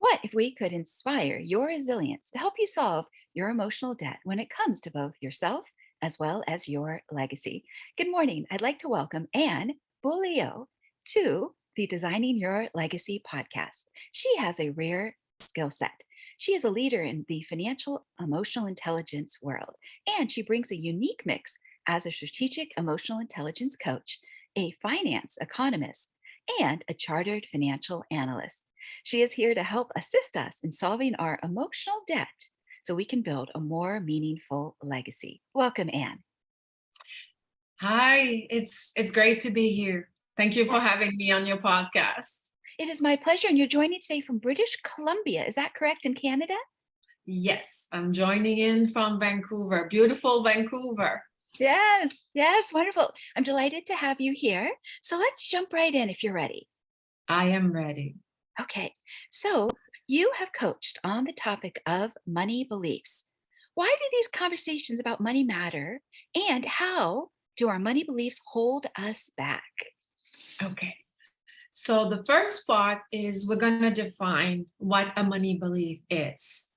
What if we could inspire your resilience to help you solve your emotional debt when it comes to both yourself as well as your legacy? Good morning. I'd like to welcome Anne Beaulieu to the Designing Your Legacy podcast. She has a rare skill set. She is a leader in the financial emotional intelligence world, and she brings a unique mix as a strategic emotional intelligence coach, a finance economist, and a chartered financial analyst. She is here to help assist us in solving our emotional debt so we can build a more meaningful legacy. Welcome, Anne. Hi, it's great to be here. Thank you Yeah, for having me on your podcast. it is my pleasure. And you're joining today from British Columbia. Is that correct in Canada? Yes, I'm joining in from Vancouver, beautiful Vancouver. Yes, wonderful. I'm delighted to have you here. So let's jump right in if you're ready. I am ready. Okay, so you have coached on the topic of money beliefs. Why do these conversations about money matter? And how do our money beliefs hold us back? Okay. So the first part is we're going to define what a money belief is.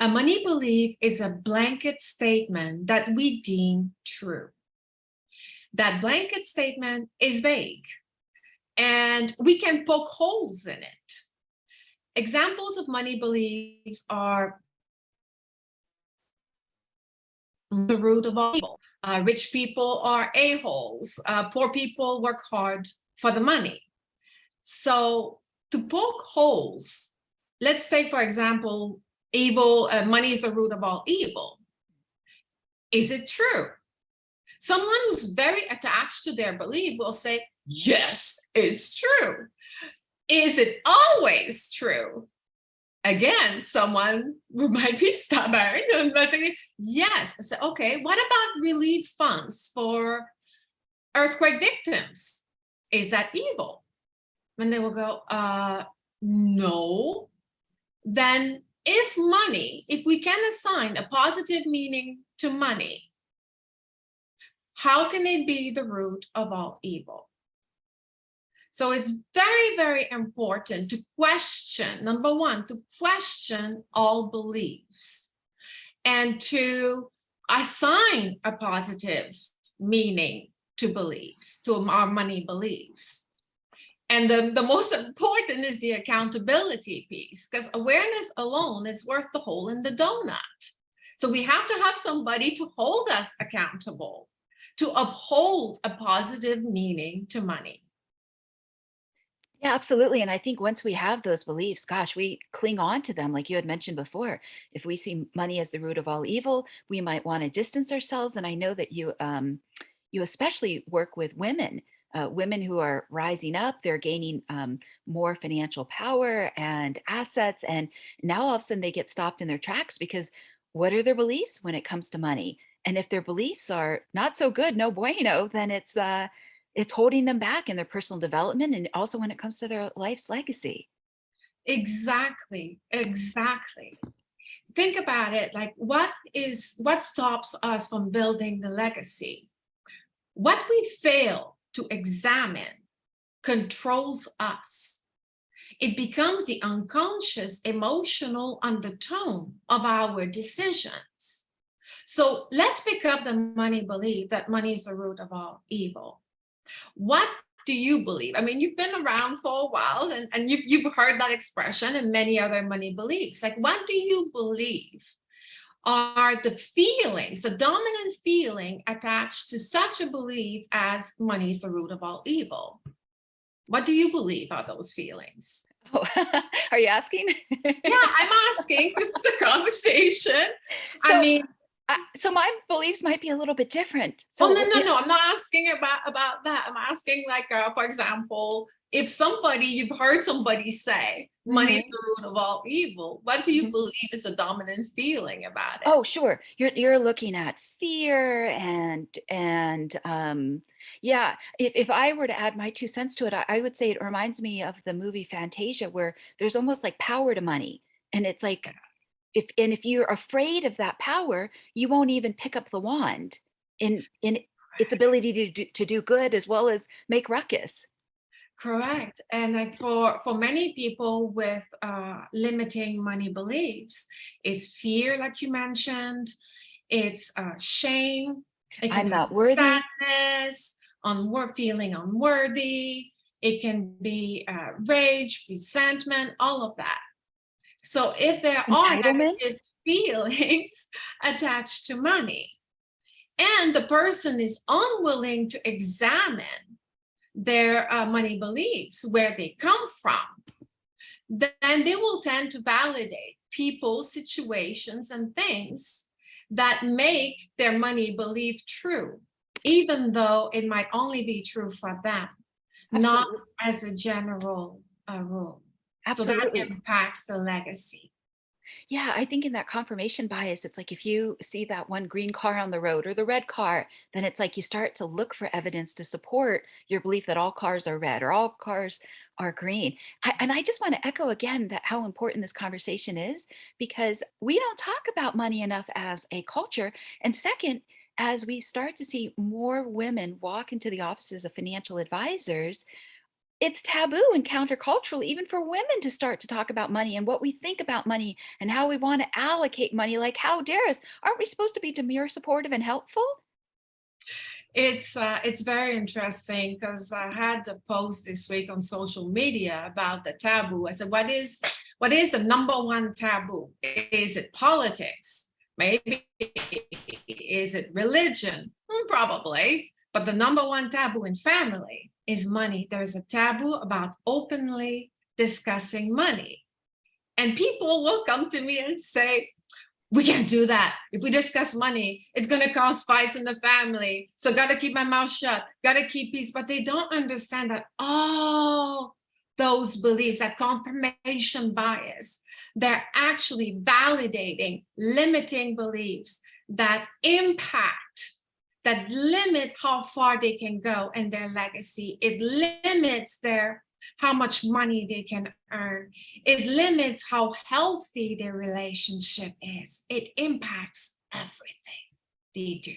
A money belief is a blanket statement that we deem true. That blanket statement is vague, and we can poke holes in it. Examples of money beliefs are the root of all evil. Rich people are a-holes. Poor people work hard for the money. So to poke holes, let's take, for example, money is the root of all evil. Is it true? Someone who's very attached to their belief will say, yes, it's true. Is it always true? Again, someone who might be stubborn and basically, yes. I said, okay, what about relief funds for earthquake victims? Is that evil? And they will go, no. Then if we can assign a positive meaning to money, how can it be the root of all evil? So it's very, very important to question, number one, to question all beliefs and to assign a positive meaning to beliefs, to our money beliefs. And the most important is the accountability piece, because awareness alone is worth the hole in the donut. So we have to have somebody to hold us accountable, to uphold a positive meaning to money. Yeah, absolutely. And I think once we have those beliefs, gosh, we cling on to them, like you had mentioned before. If we see money as the root of all evil, we might want to distance ourselves. And I know that you especially work with women, women who are rising up. They're gaining more financial power and assets, and now all of a sudden they get stopped in their tracks because what are their beliefs when it comes to money? And if their beliefs are not so good, no bueno, then it's holding them back in their personal development and also when it comes to their life's legacy. Exactly. Think about it, like what stops us from building the legacy? What we fail to examine controls us. It becomes the unconscious emotional undertone of our decisions. So let's pick up the money belief that money is the root of all evil. What do you believe? I mean, you've been around for a while and you've heard that expression and many other money beliefs. Like, what do you believe are the feelings, the dominant feeling attached to such a belief as money is the root of all evil? What do you believe are those feelings? Oh, are you asking? Yeah, I'm asking. This is a conversation. I So, mean, so my beliefs might be a little bit different. oh, So, no. I'm not asking about that. I'm asking, like, for example, if you've heard somebody say money is Mhm, the root of all evil, what do you mhm. believe is a dominant feeling about it? Oh, sure. You're looking at fear and yeah. If I were to add my 2 cents to it, I would say it reminds me of the movie Fantasia, where there's almost like power to money, and it's like if you're afraid of that power, you won't even pick up the wand in its ability to do good as well as make ruckus. Correct. And like for many people with limiting money beliefs, it's fear, like you mentioned, it's shame, it can I'm be not worthy. sadness, feeling unworthy, it can be rage, resentment, all of that. So if there are Entitlement. negative feelings attached to money, and the person is unwilling to examine their money beliefs, where they come from, then they will tend to validate people, situations, and things that make their money belief true, even though it might only be true for them, not Absolutely. as a general rule. So that Absolutely. impacts the legacy. Yeah, I think in that confirmation bias, it's like if you see that one green car on the road or the red car, then it's like you start to look for evidence to support your belief that all cars are red or all cars are green. And I just want to echo again that how important this conversation is, because we don't talk about money enough as a culture. And second, as we start to see more women walk into the offices of financial advisors, it's taboo and countercultural even for women to start to talk about money and what we think about money and how we want to allocate money. Like, how dare us? Aren't we supposed to be demure, supportive, and helpful? It's very interesting because I had a post this week on social media about the taboo. I said, what is the number one taboo? Is it politics? Maybe. Is it religion? Probably. But the number one taboo in family is money. There's a taboo about openly discussing money. And people will come to me and say, we can't do that. If we discuss money, it's going to cause fights in the family. So got to keep my mouth shut, got to keep peace. But they don't understand that all those beliefs, that confirmation bias, they're actually validating limiting beliefs that impact, that limit how far they can go in their legacy. It limits their how much money they can earn. It limits how healthy their relationship is. It impacts everything they do.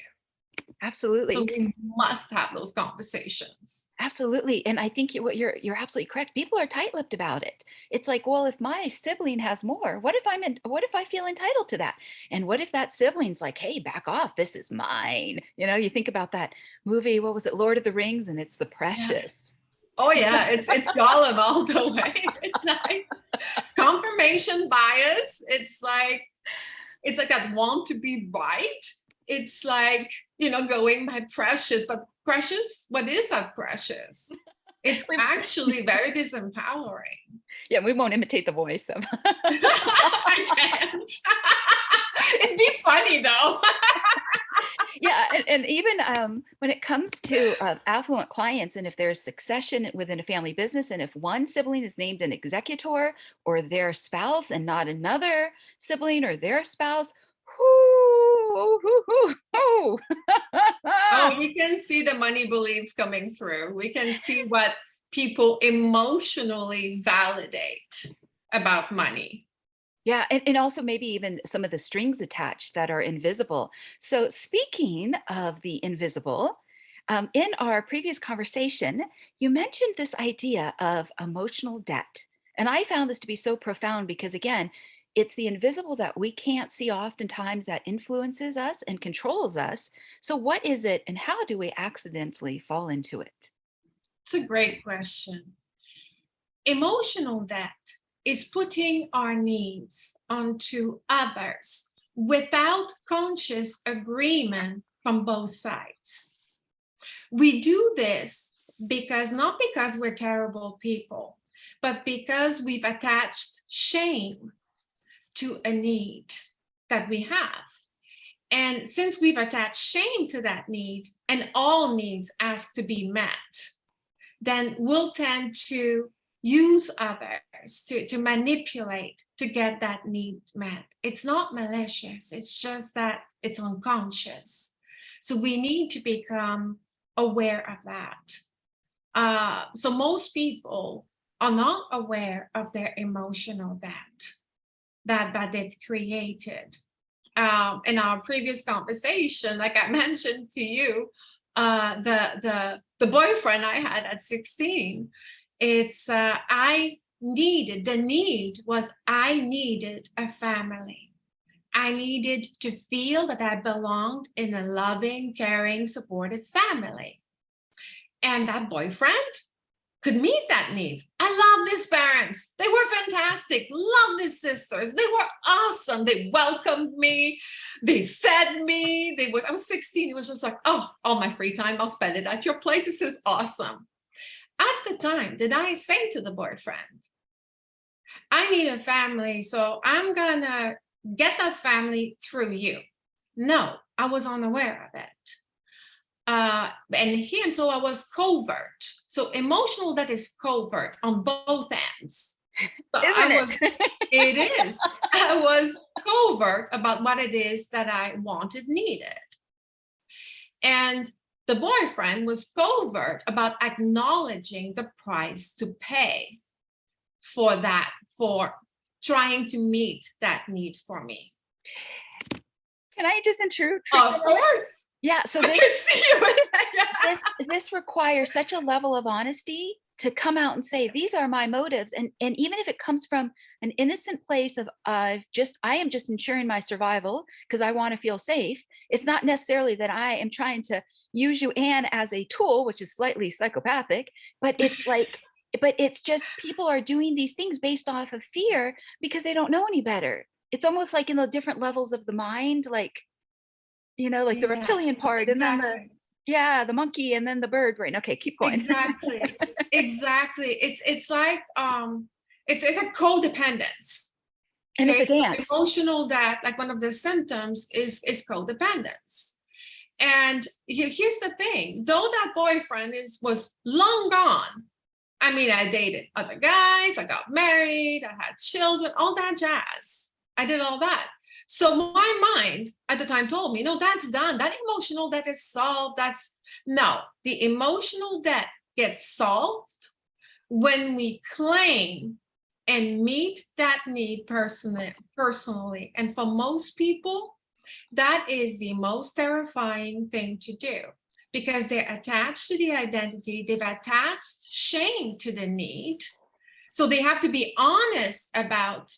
So Absolutely. we must have those conversations. Absolutely. And I think you're absolutely correct. People are tight-lipped about it. It's like, well, if my sibling has more, what if I feel entitled to that? And what if that sibling's like, hey, back off, this is mine. You think about that movie, what was it, Lord of the Rings, and it's the Yeah. precious. Oh yeah, it's Gollum all the way. It's like confirmation bias. It's like that want to be right. It's like, going by precious, but precious, what is that precious? It's actually very disempowering. Yeah, we won't imitate the voice of. I can't. It'd be funny though. Yeah, and even when it comes to affluent clients, and if there's succession within a family business, and if one sibling is named an executor or their spouse and not another sibling or their spouse, whoo, whoo, whoo, whoo. Oh, we can see the money beliefs coming through. We can see what people emotionally validate about money. Yeah, and also maybe even some of the strings attached that are invisible. So, speaking of the invisible, in our previous conversation, you mentioned this idea of emotional debt. And I found this to be so profound because, again, it's the invisible that we can't see oftentimes that influences us and controls us. So, what is it, and how do we accidentally fall into it? It's a great question. Emotional debt is putting our needs onto others without conscious agreement from both sides. We do this not because we're terrible people, but because we've attached shame to a need that we have. And since we've attached shame to that need, and all needs ask to be met, then we'll tend to use others to manipulate to get that need met. It's not malicious, it's just that it's unconscious. So we need to become aware of that. So most people are not aware of their emotional debt that they've created. In our previous conversation, like I mentioned to you, the boyfriend I had at 16, It's the need was I needed a family. I needed to feel that I belonged in a loving, caring, supportive family. And that boyfriend could meet that needs. I love these parents. They were fantastic. Love these sisters. They were awesome. They welcomed me. They fed me. I was 16. It was just like, oh, all my free time, I'll spend it at your place. This is awesome. At the time, did I say to the boyfriend, I need a family, so I'm gonna get that family through you? No, I was unaware of it. So I was covert. So emotional, that is covert on both ends. So Isn't it? it is. I was covert about what it is that I wanted, needed. And the boyfriend was covert about acknowledging the price to pay for that, for trying to meet that need for me. Can I just intrude for a Of second? course. Yeah, so I this can see you. this requires such a level of honesty to come out and say, these are my motives. And even if it comes from an innocent place of I am just ensuring my survival because I want to feel safe. It's not necessarily that I am trying to use you, Anne, as a tool, which is slightly psychopathic, but it's like, but it's just people are doing these things based off of fear because they don't know any better. It's almost like in the different levels of the mind, like, like the Yeah, reptilian part and then exactly. the monkey and then the bird brain. Okay, keep going. Exactly. Exactly. It's like it's a codependence. And it's Okay. a So dance. emotional that like one of the symptoms is codependence. And here's the thing, though that boyfriend was long gone. I mean, I dated other guys, I got married, I had children, all that jazz. I did all that. So my mind at the time told me, no, that's done. That emotional debt is solved. No, the emotional debt gets solved when we claim and meet that need personally. And for most people, that is the most terrifying thing to do because they're attached to the identity, they've attached shame to the need. So they have to be honest about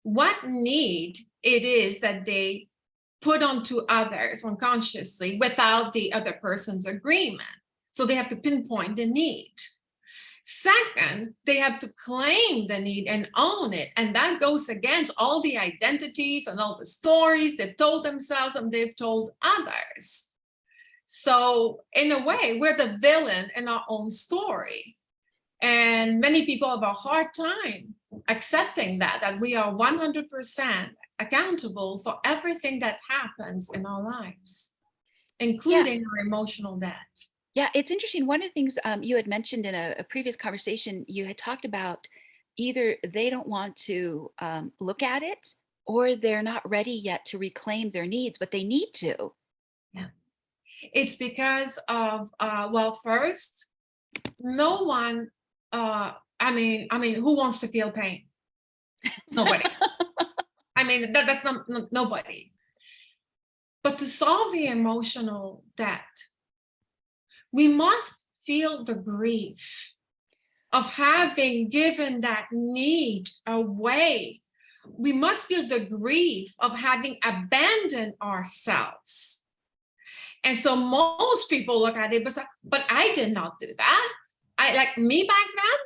what need it is that they put onto others unconsciously without the other person's agreement. So they have to pinpoint the need. Second, they have to claim the need and own it. And that goes against all the identities and all the stories they've told themselves and they've told others. So, in a way, we're the villain in our own story. And many people have a hard time accepting that we are 100% accountable for everything that happens in our lives, Yeah. including our emotional debt. Yeah, it's interesting. One of the things you had mentioned in a previous conversation, you had talked about either they don't want to look at it or they're not ready yet to reclaim their needs, but they need to. Yeah. It's because of, well, first, no one, who wants to feel pain? Nobody. I mean, that's not nobody. But to solve the emotional debt, we must feel the grief of having given that need away. We must feel the grief of having abandoned ourselves. And so most people look at it, but I did not do that. I like me back then.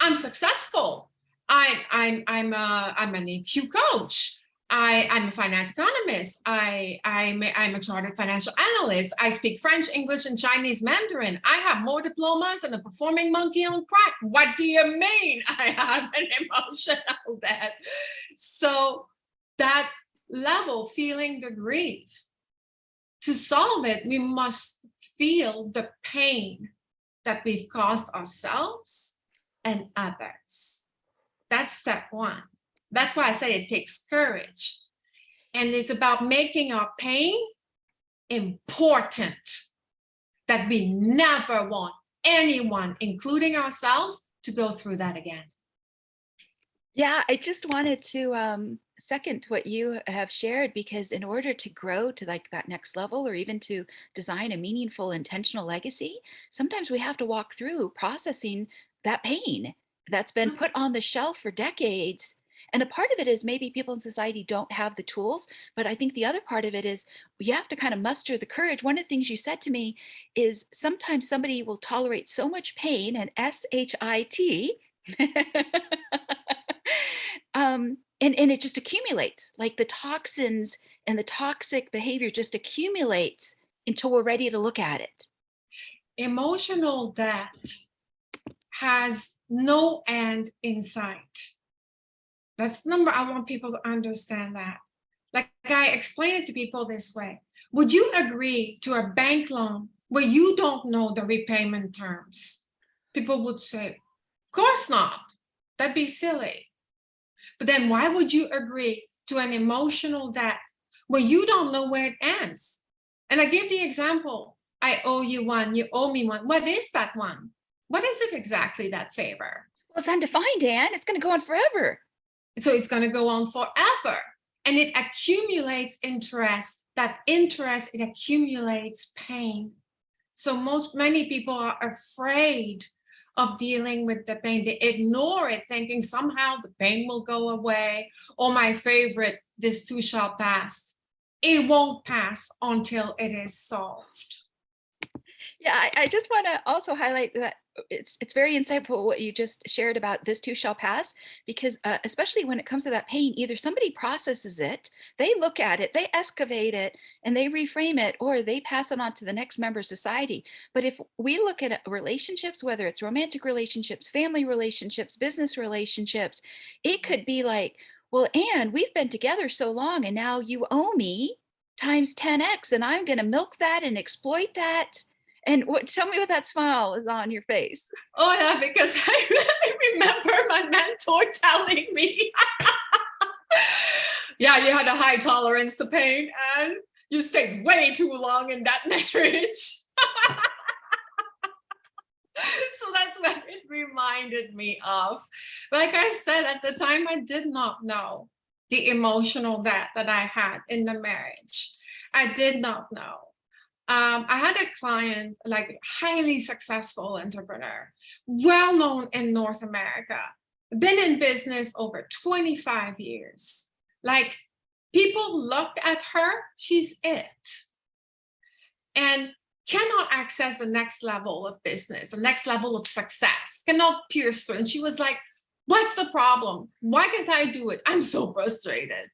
I'm successful. I'm an EQ coach. I'm a finance economist. I'm a chartered financial analyst. I speak French, English, and Chinese Mandarin. I have more diplomas than a performing monkey on crack. What do you mean I have an emotional debt? So that level, feeling the grief, to solve it, we must feel the pain that we've caused ourselves and others. That's step one. That's why I say it takes courage. And it's about making our pain important, that we never want anyone, including ourselves, to go through that again. Yeah, I just wanted to second what you have shared because in order to grow to like that next level or even to design a meaningful, intentional legacy, sometimes we have to walk through processing that pain that's been put on the shelf for decades. And a part of it is maybe people in society don't have the tools, but I think the other part of it is you have to kind of muster the courage. One of the things you said to me is sometimes somebody will tolerate so much pain, and SHIT, and it just accumulates, like the toxins and the toxic behavior just accumulates until we're ready to look at it. Emotional debt has no end in sight. That's number I want people to understand that. Like I explain it to people this way. Would you agree to a bank loan where you don't know the repayment terms? People would say, of course not. That'd be silly. But then why would you agree to an emotional debt where you don't know where it ends? And I give the example, I owe you one, you owe me one. What is that one? What is it exactly, that favor? Well, it's undefined, Anne. It's going to go on forever. So it's going to go on forever. And it accumulates interest. That interest, it accumulates pain. So many people are afraid of dealing with the pain. They ignore it, thinking somehow the pain will go away. Or my favorite, this too shall pass. It won't pass until it is solved. Yeah, I just want to also highlight that it's very insightful what you just shared about this too shall pass, because especially when it comes to that pain, either somebody processes it, they look at it, they excavate it, and they reframe it, or they pass it on to the next member of society. But if we look at relationships, whether it's romantic relationships, family relationships, business relationships, it could be like, well, Anne, we've been together so long, and now you owe me times 10x, and I'm going to milk that and exploit that. And tell me what that smile is on your face. Oh yeah, because I remember my mentor telling me, yeah, you had a high tolerance to pain and you stayed way too long in that marriage. So that's what it reminded me of. But like I said, at the time, I did not know the emotional debt that I had in the marriage. I did not know. I had a client, like highly successful entrepreneur, well known in North America, been in business over 25 years. Like people look at her, she's it. And cannot access the next level of business, the next level of success, cannot pierce through. And she was like, what's the problem? Why can't I do it? I'm so frustrated.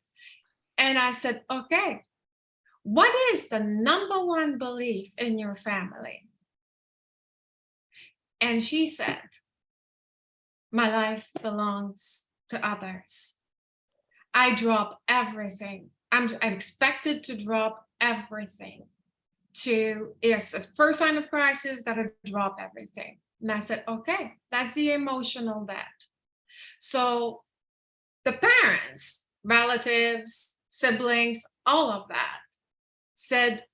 And I said, okay, what is the number one belief in your family? And she said, my life belongs to others. I drop everything. I'm expected to drop everything. Yes, the first sign of crisis, gotta drop everything. And I said, okay, that's the emotional debt. So the parents, relatives, siblings, all of that said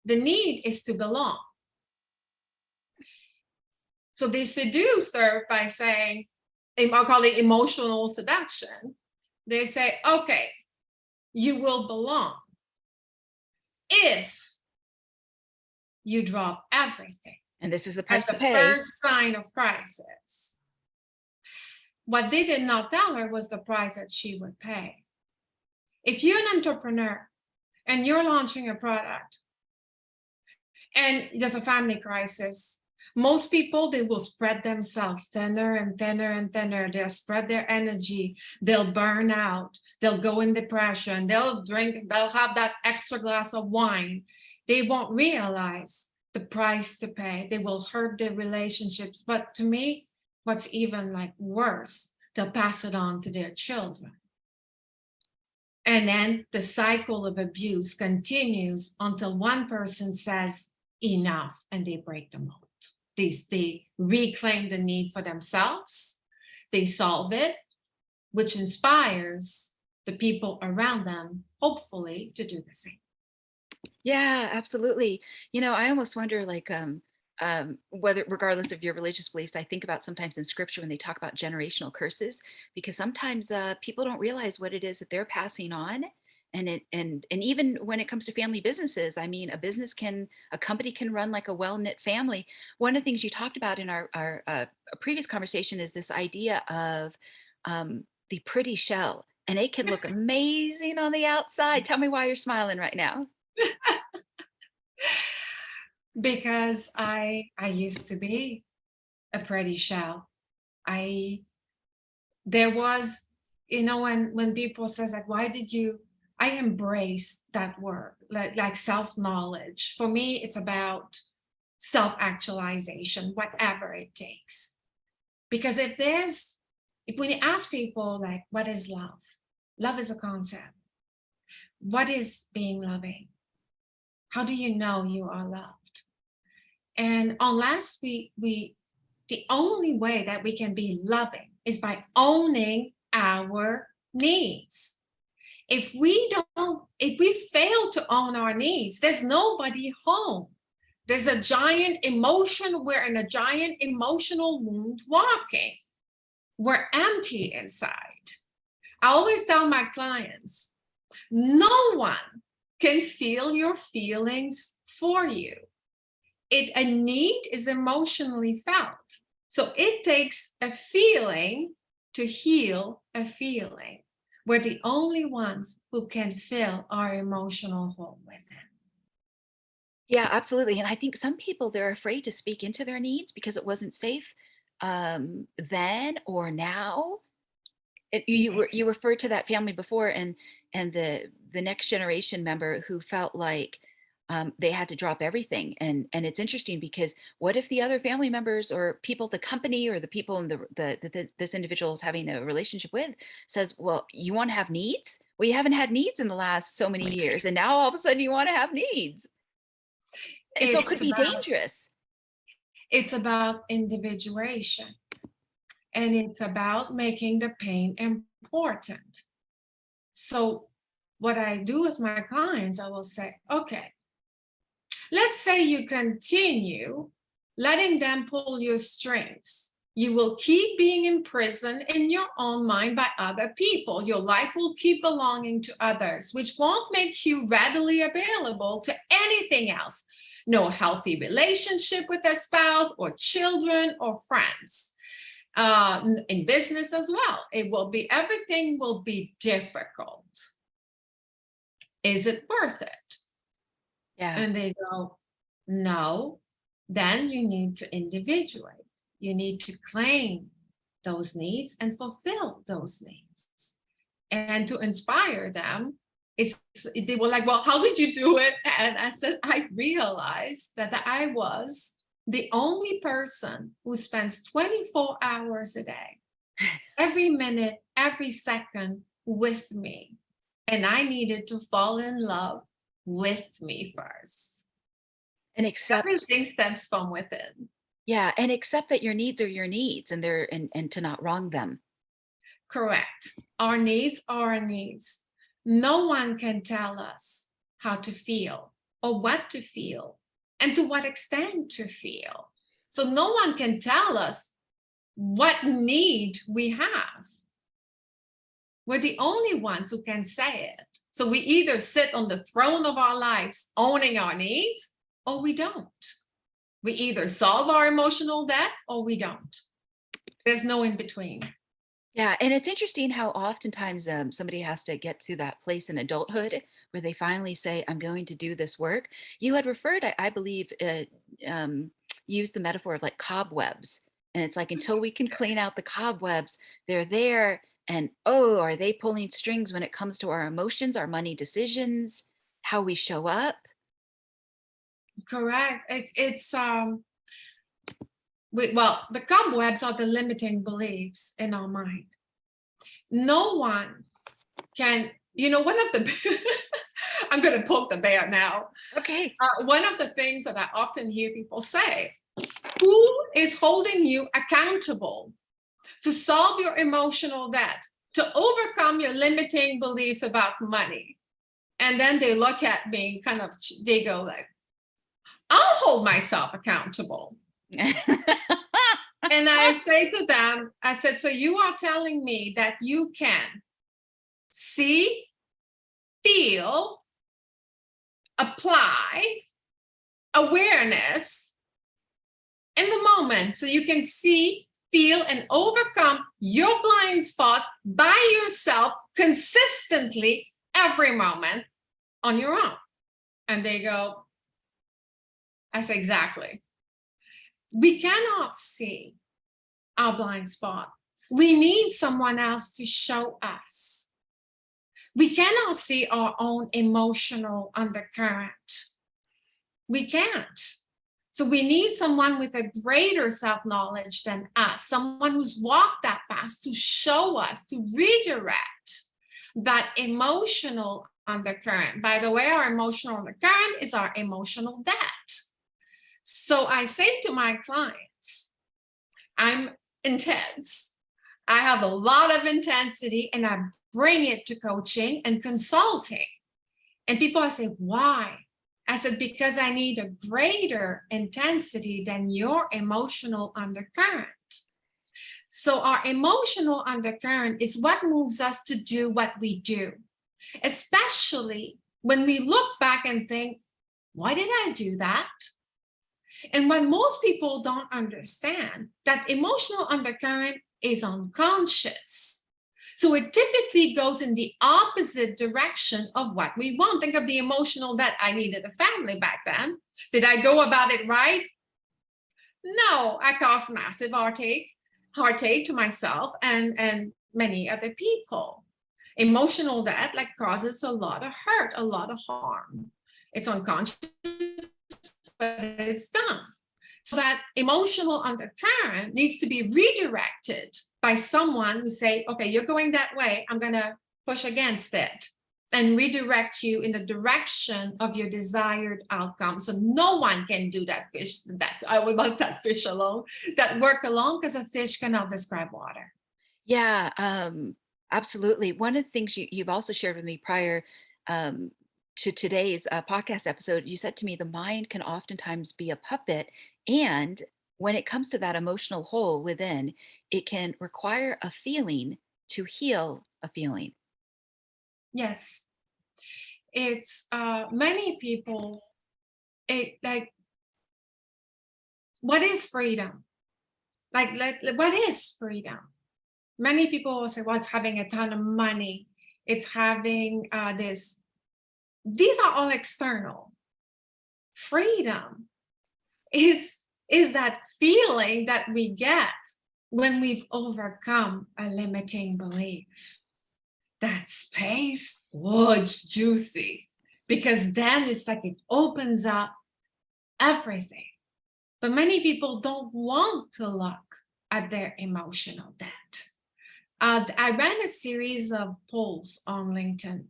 the need is to belong. So they seduced her by saying, I'll call it emotional seduction. They say, okay, you will belong if you drop everything. And this is the As price to the pay. first sign of crisis. What they did not tell her was the price that she would pay. If you're an entrepreneur and you're launching a product and there's a family crisis, most people, they will spread themselves thinner and thinner and thinner. They'll spread their energy. They'll burn out. They'll go in depression. They'll drink, they'll have that extra glass of wine. They won't realize the price to pay. They will hurt their relationships. But to me, what's even like worse, they'll pass it on to their children. And then the cycle of abuse continues until one person says enough and they break the mold. They reclaim the need for themselves. They solve it, which inspires the people around them, hopefully, to do the same. Yeah, absolutely. I almost wonder, like, whether, regardless of your religious beliefs, I think about sometimes in scripture when they talk about generational curses, because sometimes people don't realize what it is that they're passing on. And even when it comes to family businesses, I mean, a company can run like a well-knit family. One of the things you talked about in our previous conversation is this idea of the pretty shell, and it can look amazing on the outside. Tell me why you're smiling right now. Because I used to be a pretty shell. I there was, when people says like, why did you, I embrace that word, like self-knowledge. For me, it's about self-actualization, whatever it takes. Because if when you ask people like, what is love? Love is a concept. What is being loving? How do you know you are loved? And unless the only way that we can be loving is by owning our needs. If we fail to own our needs, there's nobody home. There's a giant emotion, we're in a giant emotional wound walking. We're empty inside. I always tell my clients, no one can feel your feelings for you. A need is emotionally felt. So it takes a feeling to heal a feeling. We're the only ones who can fill our emotional hole within. Yeah, absolutely. And I think some people, they're afraid to speak into their needs because it wasn't safe then or now. Yes. You referred to that family before, and the next generation member who felt like they had to drop everything. And it's interesting because what if the other family members or people, the company or the people in this individual is having a relationship with, says, well, you want to have needs? Well, you haven't had needs in the last so many years, and now all of a sudden you want to have needs. And so it could It's be about dangerous. it's about individuation, and it's about making the pain important. So what I do with my clients, I will say, okay, let's say you continue letting them pull your strings. You will keep being imprisoned in your own mind by other people. Your life will keep belonging to others, which won't make you readily available to anything else. No healthy relationship with a spouse or children or friends. In business as well, everything will be difficult. Is it worth it? Yeah. And they go, no. Then you need to individuate. You need to claim those needs and fulfill those needs. And to inspire them, they were like, well, how did you do it? And I said, I realized that I was the only person who spends 24 hours a day, every minute, every second with me. And I needed to fall in love with me first. And accept, Everything stems from within. yeah, and accept that your needs are your needs, and and to not wrong them. Correct. Our needs are our needs. No one can tell us how to feel or what to feel and to what extent to feel. So no one can tell us what need we have. We're the only ones who can say it. So we either sit on the throne of our lives owning our needs, or we don't. We either solve our emotional debt or we don't. There's no in between. Yeah, and it's interesting how oftentimes somebody has to get to that place in adulthood where they finally say, "I'm going to do this work." You had referred, I believe, used the metaphor of like cobwebs, and it's like until we can clean out the cobwebs, they're there. And oh, are they pulling strings when it comes to our emotions, our money decisions, how we show up? Correct. Well, the cobwebs are the limiting beliefs in our mind. No one can, one of the, I'm going to poke the bear now. Okay. One of the things that I often hear people say, who is holding you accountable to solve your emotional debt, to overcome your limiting beliefs about money? And then they look at me they go like, I'll hold myself accountable. And I say to them, I said, so you are telling me that you can see feel, apply awareness in the moment so you can see, feel, and overcome your blind spot by yourself consistently every moment on your own. And they go, I say, exactly. We cannot see our blind spot. We need someone else to show us. We cannot see our own emotional undercurrent. We can't. So we need someone with a greater self-knowledge than us, someone who's walked that path to show us, to redirect that emotional undercurrent. By the way, our emotional undercurrent is our emotional debt. So I say to my clients, I'm intense. I have a lot of intensity and I bring it to coaching and consulting. And people say, why? I said, because I need a greater intensity than your emotional undercurrent. So our emotional undercurrent is what moves us to do what we do, especially when we look back and think, why did I do that? And what most people don't understand, that emotional undercurrent is unconscious. So it typically goes in the opposite direction of what we want. Think of the emotional that I needed a family back then. Did I go about it right? No, I caused massive heartache to myself and many other people. Emotional debt causes a lot of hurt, a lot of harm. It's unconscious, but it's done. So that emotional undercurrent needs to be redirected by someone who say, okay, you're going that way, I'm going to push against it and redirect you in the direction of your desired outcome. So no one can do that I would like that fish alone, that work alone, because a fish cannot describe water. Yeah, absolutely. One of the things you've also shared with me prior to today's podcast episode, you said to me the mind can oftentimes be a puppet. And when it comes to that emotional hole within, it can require a feeling to heal a feeling. Yes. It's many people, what is freedom? What is freedom? Many people will say, well, it's having a ton of money. It's having this. These are all external. Freedom is that feeling that we get when we've overcome a limiting belief. That space, oh, it's juicy, because then it's like it opens up everything. But many people don't want to look at their emotional debt. I ran a series of polls on LinkedIn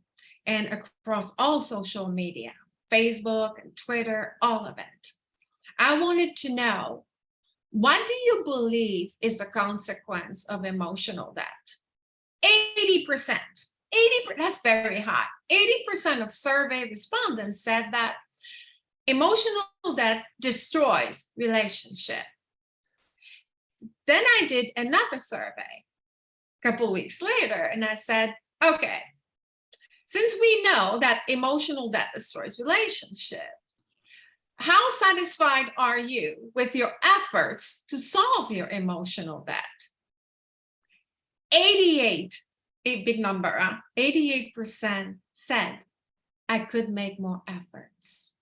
and across all social media, Facebook and Twitter, all of it. I wanted to know, what do you believe is the consequence of emotional debt? 80%, that's very high. 80% of survey respondents said that emotional debt destroys relationship. Then I did another survey a couple weeks later, and I said, okay, since we know that emotional debt destroys relationship, how satisfied are you with your efforts to solve your emotional debt? 88, a big number, 88% said I could make more efforts.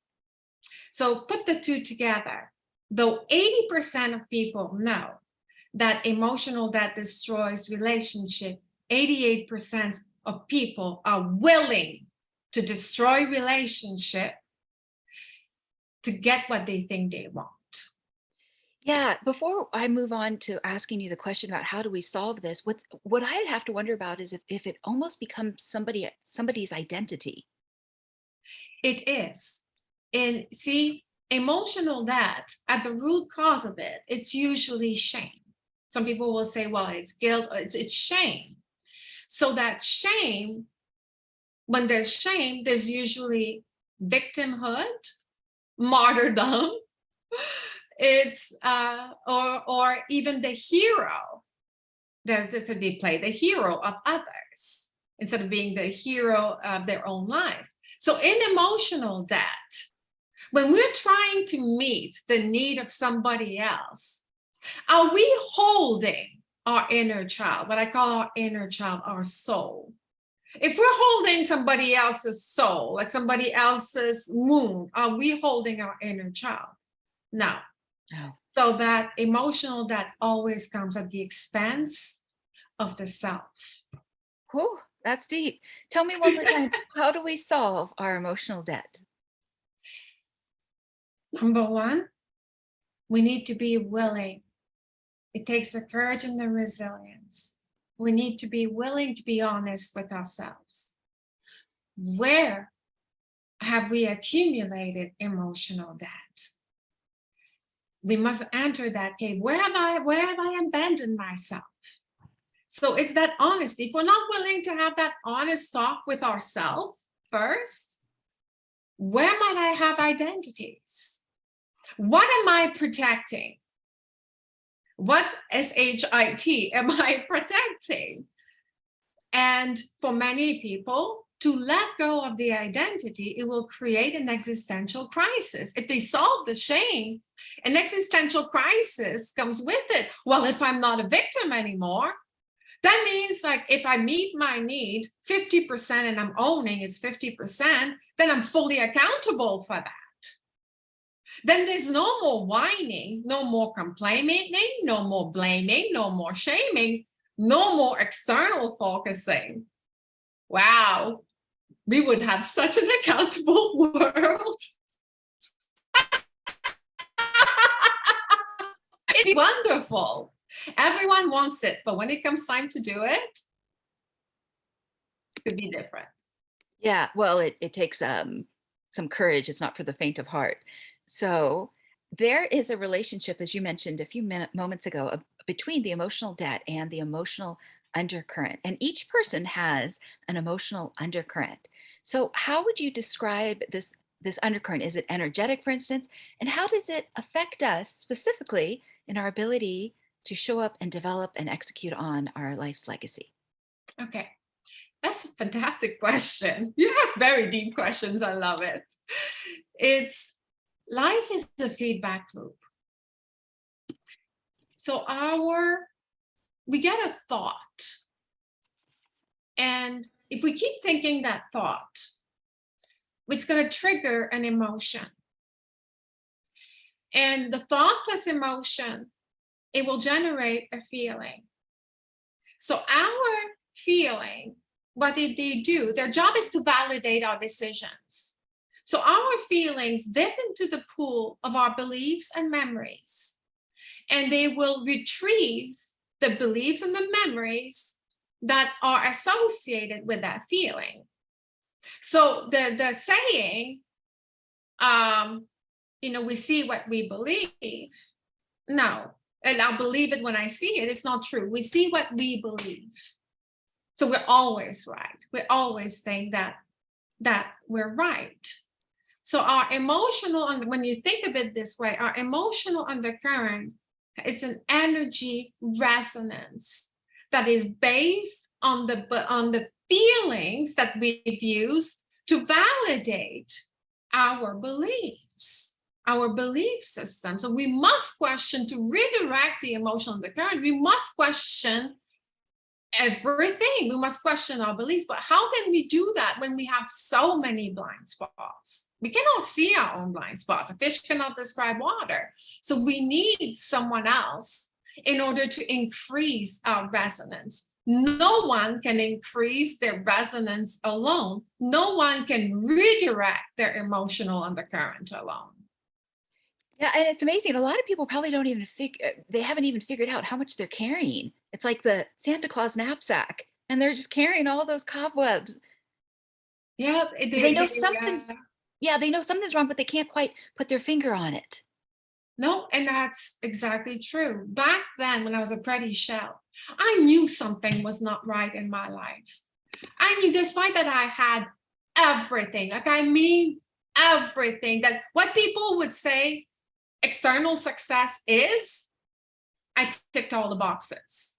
So put the two together. Though 80% of people know that emotional debt destroys relationship, 88% of people are willing to destroy relationship to get what they think they want. Yeah, before I move on to asking you the question about how do we solve this, what I have to wonder about is if it almost becomes somebody's identity. It is. And see, emotional debt, at the root cause of it, it's usually shame. Some people will say, well, it's guilt, it's shame. So that shame, when there's shame, there's usually victimhood, martyrdom. It's or even the hero. They play the hero of others. instead of being the hero of their own life. So in emotional debt, when we're trying to meet the need of somebody else, are we holding our inner child, what I call our inner child, our soul? If we're holding somebody else's soul, like somebody else's wound, are we holding our inner child? No. Oh, So that emotional debt always comes at the expense of the self. whew, that's deep. Tell me one more time, how do we solve our emotional debt? Number one, we need to be willing. It takes the courage and the resilience. We need to be willing to be honest with ourselves. Where have we accumulated emotional debt? We must enter that cave. Where have I abandoned myself? So it's that honesty. If we're not willing to have that honest talk with ourselves first, where might I have identities? What am I protecting? What SHIT am I protecting? And for many people, to let go of the identity, it will create an existential crisis. If they solve the shame, an existential crisis comes with it. Well, if I'm not a victim anymore, that means like if I meet my need 50% and I'm owning it's 50%, then I'm fully accountable for that. Then there's no more whining, no more complaining, no more blaming, no more shaming, no more external focusing. Wow, we would have such an accountable world. It'd be wonderful. Everyone wants it, but when it comes time to do it, it could be different. Yeah, well, it takes some courage. It's not for the faint of heart. So there is a relationship, as you mentioned a few moments ago, between the emotional debt and the emotional undercurrent. And each person has an emotional undercurrent. So how would you describe this undercurrent? Is it energetic, for instance? And how does it affect us specifically in our ability to show up and develop and execute on our life's legacy? Okay, that's a fantastic question. You ask very deep questions. I love it. It's life is a feedback loop. So we get a thought, and if we keep thinking that thought, it's going to trigger an emotion. And the thought plus emotion, it will generate a feeling. So our feeling, what did they do? Their job is to validate our decisions. So our feelings dip into the pool of our beliefs and memories, and they will retrieve the beliefs and the memories that are associated with that feeling. So the saying, we see what we believe. No, and I'll believe it when I see it. It's not true. We see what we believe. So we're always right. We always think that we're right. So our emotional, when you think of it this way, our emotional undercurrent is an energy resonance that is based on the feelings that we've used to validate our beliefs, our belief system. So we must question, to redirect the emotional undercurrent, we must question everything. We must question our beliefs. But how can we do that when we have so many blind spots? We cannot see our own blind spots. A fish cannot describe water. So we need someone else in order to increase our resonance. No one can increase their resonance alone. No one can redirect their emotional undercurrent alone. Yeah, and it's amazing. A lot of people probably don't even they haven't even figured out how much they're carrying. It's like the Santa Claus knapsack, and they're just carrying all those cobwebs. Yeah, They know something's yeah, they know something's wrong, but they can't quite put their finger on it. no, and that's exactly true. Back then, when I was a pretty shell, I knew something was not right in my life. I knew, despite that I had everything, like I mean everything, that what people would say external success is, I ticked all the boxes.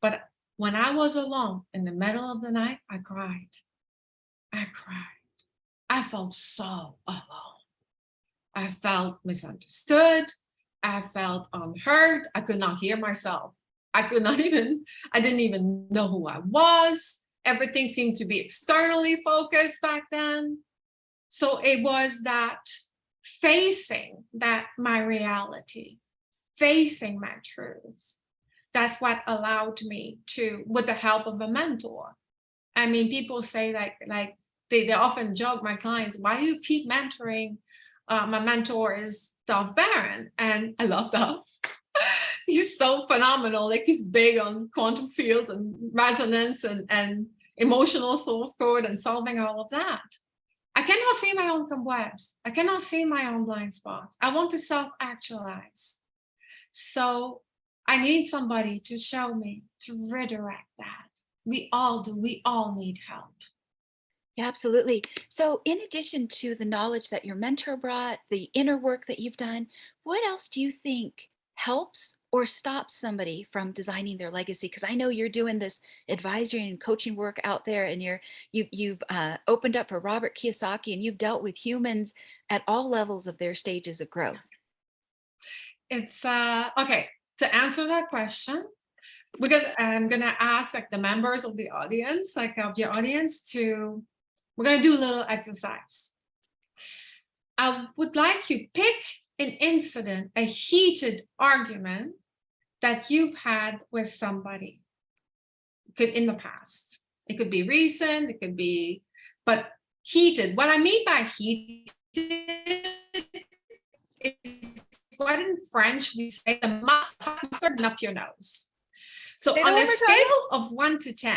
But When I was alone in the middle of the night, I cried. I cried. I felt so alone. I felt misunderstood. I felt unheard. I could not hear myself. I didn't even know who I was. Everything seemed to be externally focused back then. So it was that facing that my reality, facing my truth. That's what allowed me to, with the help of a mentor. I mean, people say like they often joke, my clients, why do you keep mentoring? My mentor is Dov Baron, and I love Dov. He's so phenomenal. Like, he's big on quantum fields and resonance and emotional source code and solving all of that. I cannot see my own cobwebs. I cannot see my own blind spots. I want to self-actualize. So I need somebody to show me, to redirect that. We all do. We all need help. Yeah, absolutely. So, in addition to the knowledge that your mentor brought, the inner work that you've done, what else do you think helps or stops somebody from designing their legacy? Because I know you're doing this advisory and coaching work out there, and you've opened up for Robert Kiyosaki, and you've dealt with humans at all levels of their stages of growth. It's okay. To answer that question, I'm gonna ask like the members of the audience, like of your audience, to we're gonna do a little exercise. I would like you pick an incident, a heated argument that you've had with somebody. Could in the past. It could be recent, it could be, but heated. What I mean by heated is what in French we say the mustard up your nose. So Say that on one a more time. scale of 1 to 10,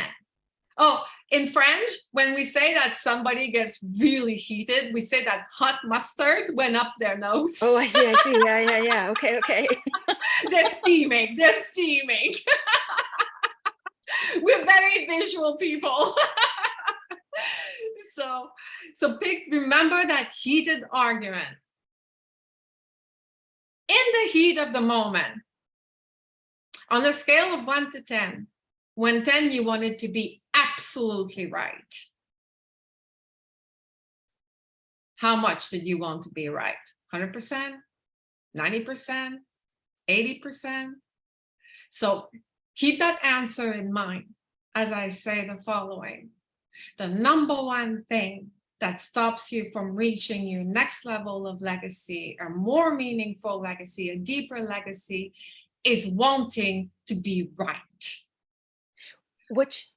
oh, in French, when we say that somebody gets really heated, we say that hot mustard went up their nose. Oh, I see. I see. Yeah, yeah, yeah. Okay, okay. They're steaming. They're steaming. We're very visual people. So remember that heated argument. In the heat of the moment, on a scale of 1 to 10, when 10 you wanted to be absolutely right, how much did you want to be right? 100%, 90%, 80%? So keep that answer in mind as I say the following. The number one thing that stops you from reaching your next level of legacy, a more meaningful legacy, a deeper legacy, is wanting to be right. Which,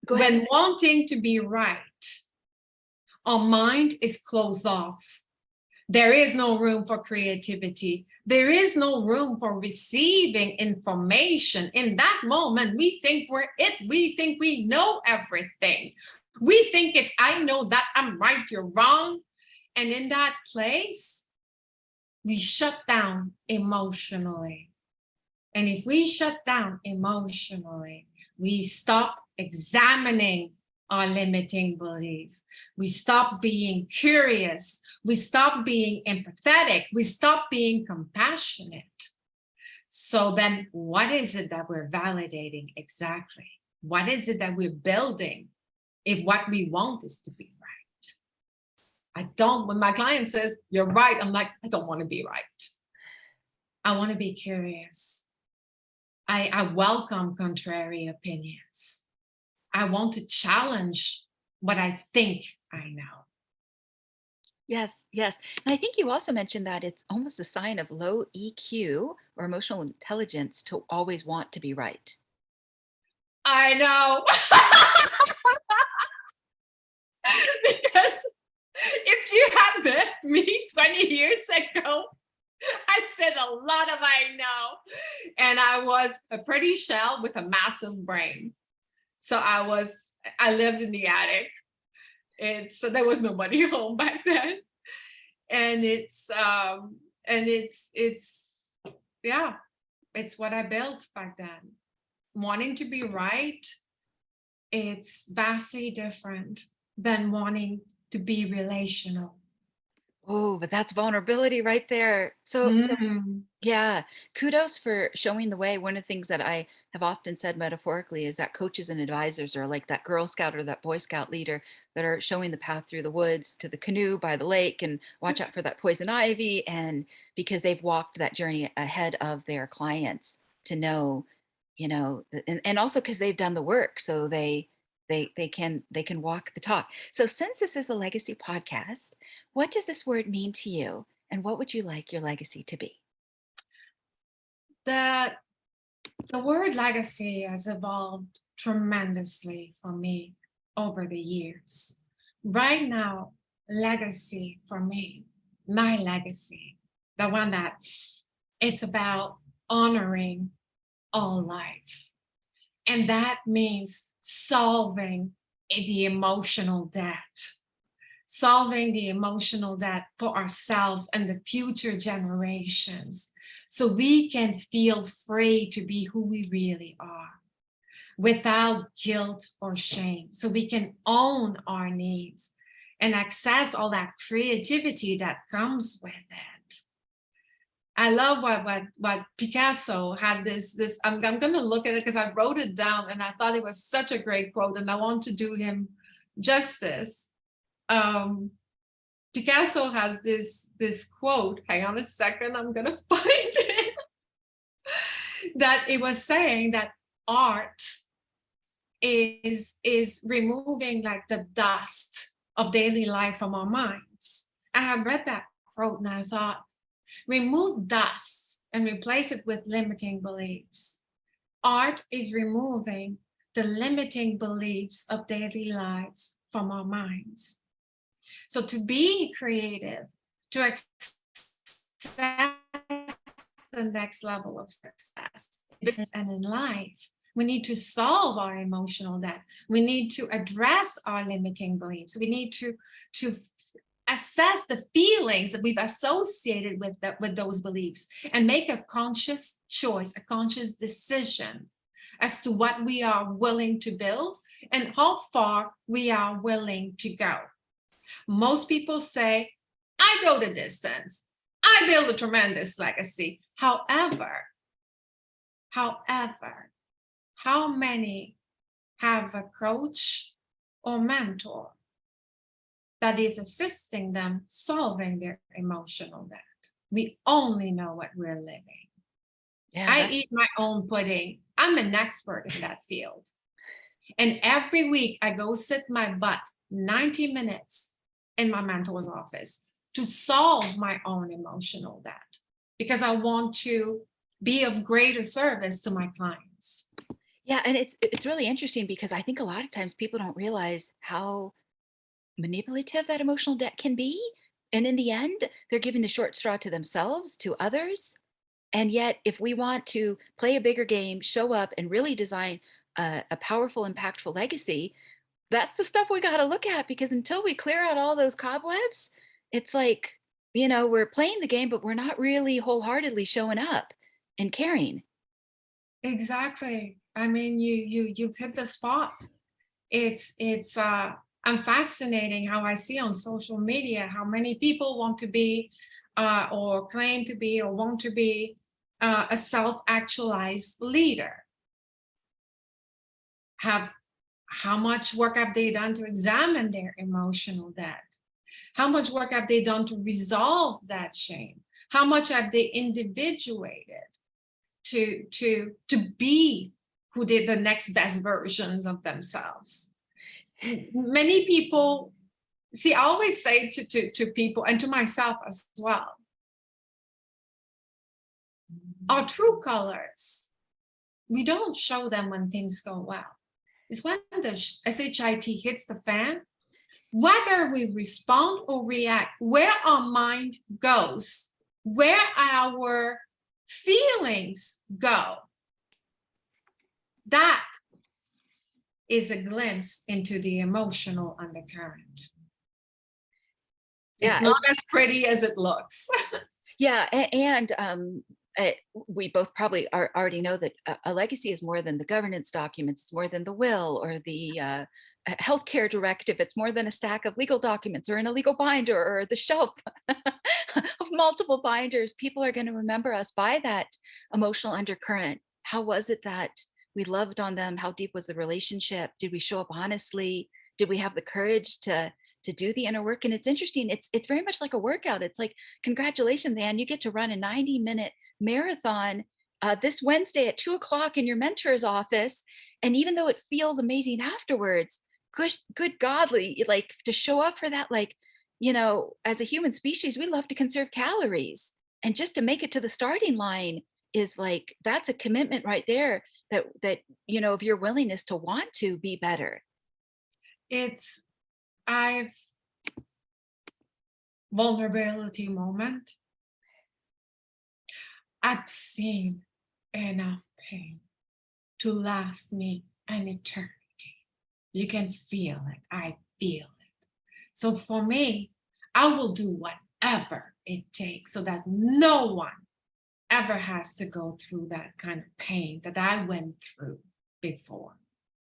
go ahead. When wanting to be right, our mind is closed off. There is no room for creativity. There is no room for receiving information. In that moment, we think we're it. We think we know everything. We think it's, I know that, I'm right, you're wrong. And in that place, we shut down emotionally. And if we shut down emotionally, we stop examining our limiting belief. We stop being curious. We stop being empathetic. We stop being compassionate. So then what is it that we're validating exactly? What is it that we're building if what we want is to be right? When my client says, you're right, I'm like, I don't want to be right. I want to be curious. I welcome contrary opinions. I want to challenge what I think I know. Yes, yes. And I think you also mentioned that it's almost a sign of low EQ or emotional intelligence to always want to be right. I know. Because if you had met me 20 years ago, I said a lot of I know. And I was a pretty shell with a massive brain. So I lived in the attic. So there was nobody home back then. And it's yeah, it's what I built back then. Wanting to be right, it's vastly different than wanting to be relational. Oh, but that's vulnerability right there. So Mm. yeah, kudos for showing the way. One of the things that I have often said metaphorically is that coaches and advisors are like that Girl Scout or that Boy Scout leader that are showing the path through the woods to the canoe by the lake and watch out for that poison ivy. And because they've walked that journey ahead of their clients to know, and also because they've done the work. So they can walk the talk. So since this is a legacy podcast, what does this word mean to you? And what would you like your legacy to be? The the word legacy has evolved tremendously for me over the years. Right now, legacy for me, my legacy, the one that it's about honoring all life. And that means solving the emotional debt, solving the emotional debt for ourselves and the future generations so we can feel free to be who we really are without guilt or shame, so we can own our needs and access all that creativity that comes with it. I love what Picasso had this I'm gonna look at it because I wrote it down and I thought it was such a great quote and I want to do him justice. um Picasso has this quote. Hang on a second, I'm gonna find it. That it was saying that art is removing like the dust of daily life from our minds. And I read that quote and I thought, remove dust and replace it with limiting beliefs. Art is removing the limiting beliefs of daily lives from our minds. So to be creative, to access the next level of success in business and in life, we need to solve our emotional debt. We need to address our limiting beliefs. We need to assess the feelings that we've associated with those beliefs and make a conscious choice, a conscious decision as to what we are willing to build and how far we are willing to go. Most people say, I go the distance. I build a tremendous legacy. However, how many have a coach or mentor that is assisting them solving their emotional debt? We only know what we're living. Yeah, I that's eat my own pudding. I'm an expert in that field. And every week I go sit my butt 90 minutes in my mentor's office to solve my own emotional debt because I want to be of greater service to my clients. yeah, and it's really interesting because I think a lot of times people don't realize how manipulative that emotional debt can be. And in the end, they're giving the short straw to themselves, to others. And yet, if we want to play a bigger game, show up, and really design a powerful, impactful legacy, that's the stuff we got to look at because until we clear out all those cobwebs, it's like, we're playing the game, but we're not really wholeheartedly showing up and caring. Exactly. I mean, you've hit the spot. It's I'm fascinating how I see on social media how many people want to be or claim to be or want to be a self-actualized leader. Have How much work have they done to examine their emotional debt? How much work have they done to resolve that shame? How much have they individuated to be who did the next best versions of themselves? Many people see, I always say to people and to myself as well, our true colors, we don't show them when things go well. It's when the shit hits the fan, whether we respond or react, where our mind goes, where our feelings go, that is a glimpse into the emotional undercurrent. It's Yeah, not as pretty as it looks. yeah, and uh, we both probably already know that a legacy is more than the governance documents. It's more than the will or the healthcare directive. It's more than a stack of legal documents or an illegal binder or the shelf of multiple binders. People are going to remember us by that emotional undercurrent. How was it that we loved on them? How deep was the relationship? Did we show up honestly? Did we have the courage to do the inner work? And it's interesting. It's very much like a workout. It's like, congratulations, Anne, you get to run a 90-minute marathon this Wednesday at 2 o'clock in your mentor's office. And even though it feels amazing afterwards, good godly, like to show up for that, like, as a human species, we love to conserve calories. And just to make it to the starting line is like, that's a commitment right there that of your willingness to want to be better. It's I've vulnerability moment. I've seen enough pain to last me an eternity. You can feel it. I feel it. So for me, I will do whatever it takes so that no one ever has to go through that kind of pain that I went through before.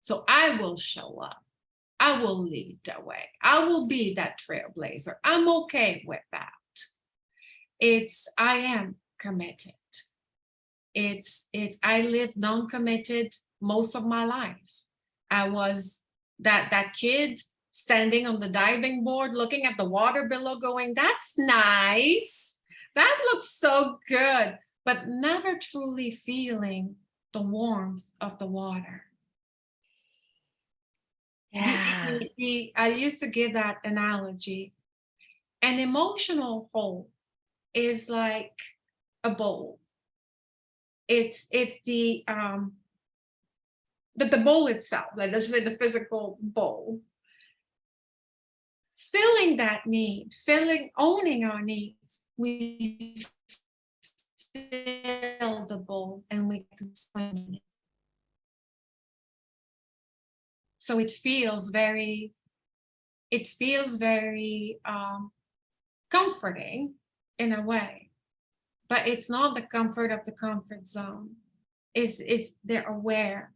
So I will show up. I will lead the way. I will be that trailblazer. I'm okay with that. I am committed. I lived non-committed most of my life. I was that kid standing on the diving board, looking at the water below going, that's nice. That looks so good, but never truly feeling the warmth of the water. Yeah. I used to give that analogy. An emotional hole is like a bowl. It's the bowl itself, like let's say the physical bowl. Filling that need, owning our needs, we fill the bowl and we get to swim in it. So it feels very comforting in a way, but it's not the comfort of the comfort zone. They're aware.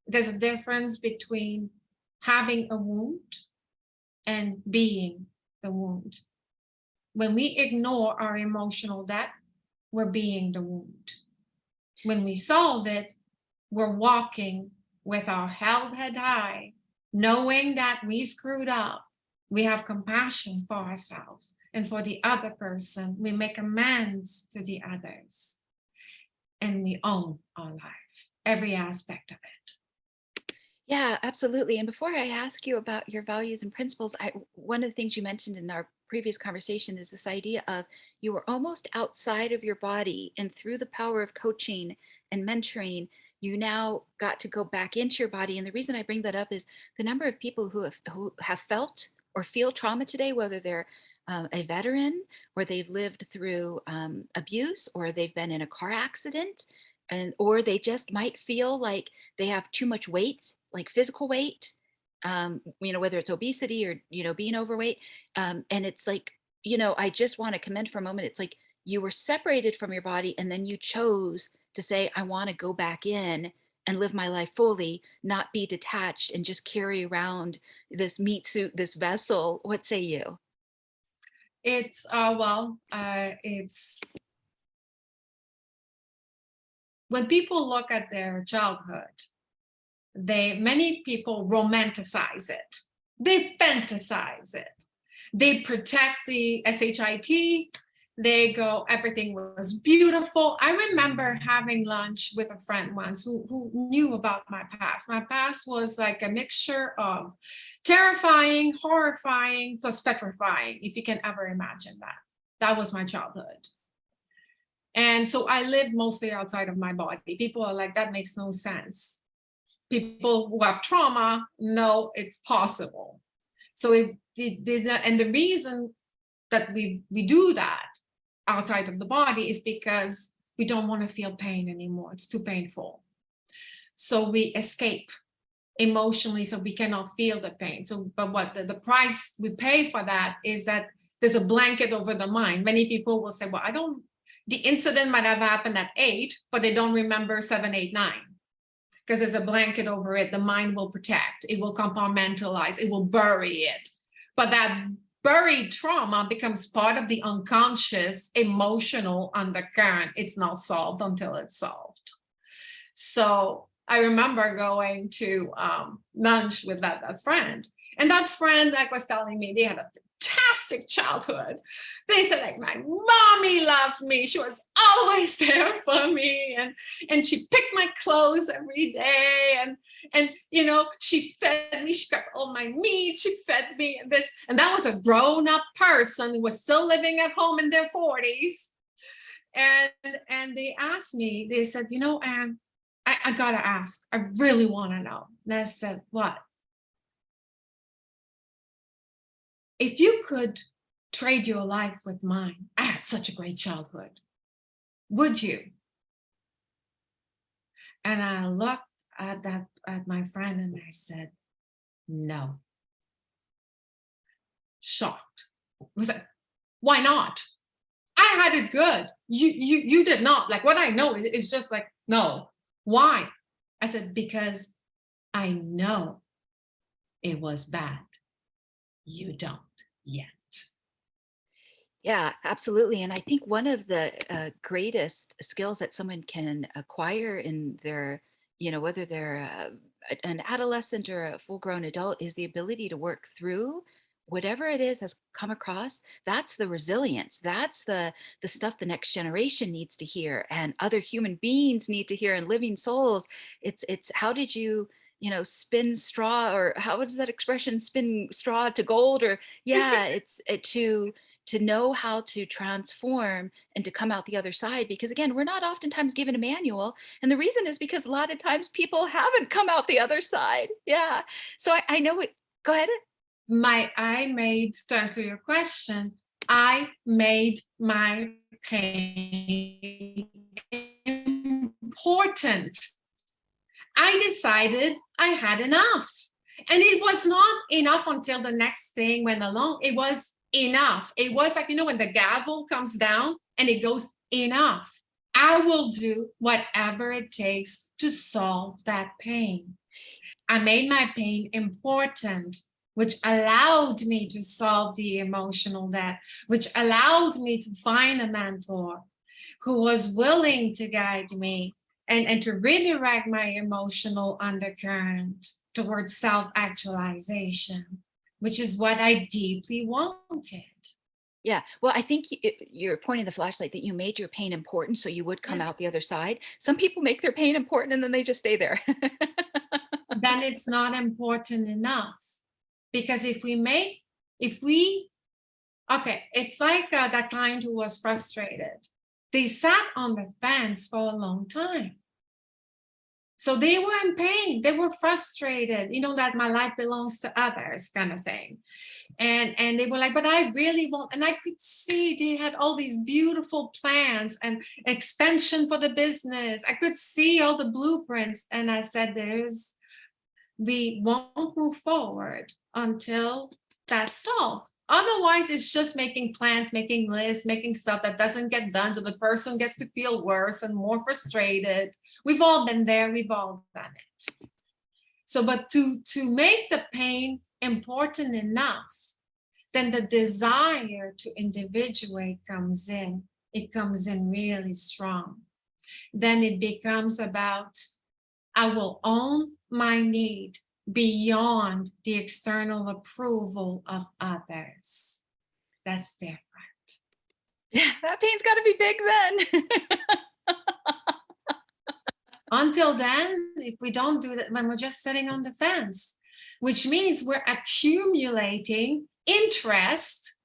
There's a difference between having a wound and being the wound. When we ignore our emotional debt, we're being the wound. When we solve it, we're walking with our held head high, knowing that we screwed up. We have compassion for ourselves and for the other person. We make amends to the others. And we own our life, every aspect of it. Yeah, absolutely. And before I ask you about your values and principles, one of the things you mentioned in our previous conversation is this idea of you were almost outside of your body, and through the power of coaching and mentoring, you now got to go back into your body. And the reason I bring that up is the number of people who have felt or feel trauma today, whether they're a veteran or they've lived through abuse or they've been in a car accident, or they just might feel like they have too much weight, like physical weight, whether it's obesity or being overweight. And it's like, I just want to commend for a moment. It's like you were separated from your body and then you chose to say, I want to go back in and live my life fully, not be detached and just carry around this meat suit, this vessel. What say you? It's when people look at their childhood, many people romanticize it. They fantasize it. They protect the SHIT. They go, everything was beautiful. I remember having lunch with a friend once who knew about my past. My past was like a mixture of terrifying, horrifying, plus petrifying, if you can ever imagine that. That was my childhood. And so I lived mostly outside of my body. People are like, that makes no sense. People who have trauma know it's possible. So and the reason that we do that outside of the body is because we don't want to feel pain anymore. It's too painful. So we escape emotionally so we cannot feel the pain. So, but what the price we pay for that is that there's a blanket over the mind. Many people will say, well, the incident might have happened at 8, but they don't remember 7, 8, 9. Because there's a blanket over it, the mind will protect, it will compartmentalize, it will bury it. But that buried trauma becomes part of the unconscious emotional undercurrent. It's not solved until it's solved. So I remember going to lunch with that friend. And that friend, like, was telling me they had a fantastic childhood. They said, like, my mommy loved me. She was always there for me. And she picked my clothes every day. And you know, she fed me, she got all my meat, she fed me and this. And that was a grown-up person who was still living at home in their 40s. And they asked me, they said, you know, Anne, I gotta ask, I really want to know. And I said, what? If you could trade your life with mine, I had such a great childhood, would you? And I looked at my friend and I said, no. Shocked. I was like, why not? I had it good. You did not. Like, what I know is just like, no. Why? I said, because I know it was bad. You don't yet. Yeah, absolutely. And I think one of the greatest skills that someone can acquire in their, whether they're an adolescent or a full grown adult, is the ability to work through whatever it is has come across. That's the resilience. That's the stuff the next generation needs to hear, and other human beings need to hear, and living souls. It's how did you, spin straw, or how is that expression, spin straw to gold, or yeah, to know how to transform and to come out the other side. Because again, we're not oftentimes given a manual. And the reason is because a lot of times people haven't come out the other side. Yeah. So I know it. Go ahead. To answer your question, I made my pain important. I decided I had enough. And it was not enough until the next thing went along. It was enough. It was like, when the gavel comes down and it goes, enough. I will do whatever it takes to solve that pain. I made my pain important, which allowed me to solve the emotional debt, which allowed me to find a mentor who was willing to guide me and to redirect my emotional undercurrent towards self-actualization, which is what I deeply wanted. Yeah. Well, I think you're pointing the flashlight that you made your pain important so you would come out Yes. the other side. Some people make their pain important and then they just stay there. Then it's not important enough. Because okay, it's like that client who was frustrated. They sat on the fence for a long time. So they were in pain. They were frustrated, that my life belongs to others kind of thing. And they were like, but I really want, and I could see they had all these beautiful plans and expansion for the business. I could see all the blueprints. And I said, we won't move forward until that's solved. Otherwise, it's just making plans, making lists, making stuff that doesn't get done. So the person gets to feel worse and more frustrated. We've all been there. We've all done it. So, but to make the pain important enough, then the desire to individuate comes in. It comes in really strong. Then it becomes about, I will own my need beyond the external approval of others. That's different. Yeah, that pain's got to be big then. Until then, if we don't do that, then we're just sitting on the fence, which means we're accumulating interest,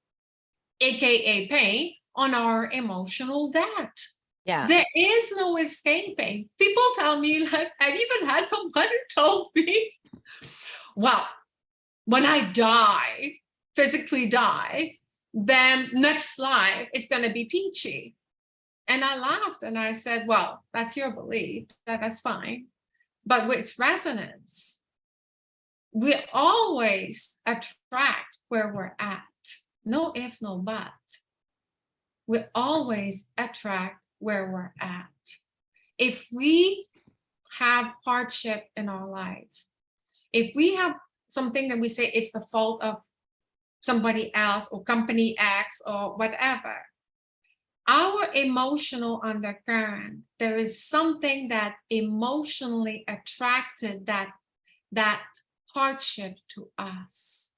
aka pain, on our emotional debt. Yeah. There is no escaping. People tell me, like, I've even had someone who told me, well, when I die, physically die, then next life it's going to be peachy. And I laughed and I said, well, that's your belief. That's fine. But with resonance, we always attract where we're at. No if, no but. we always attract where we're at. If we have hardship in our life, if we have something that we say it's the fault of somebody else or company X or whatever, our emotional undercurrent, there is something that emotionally attracted that hardship to us.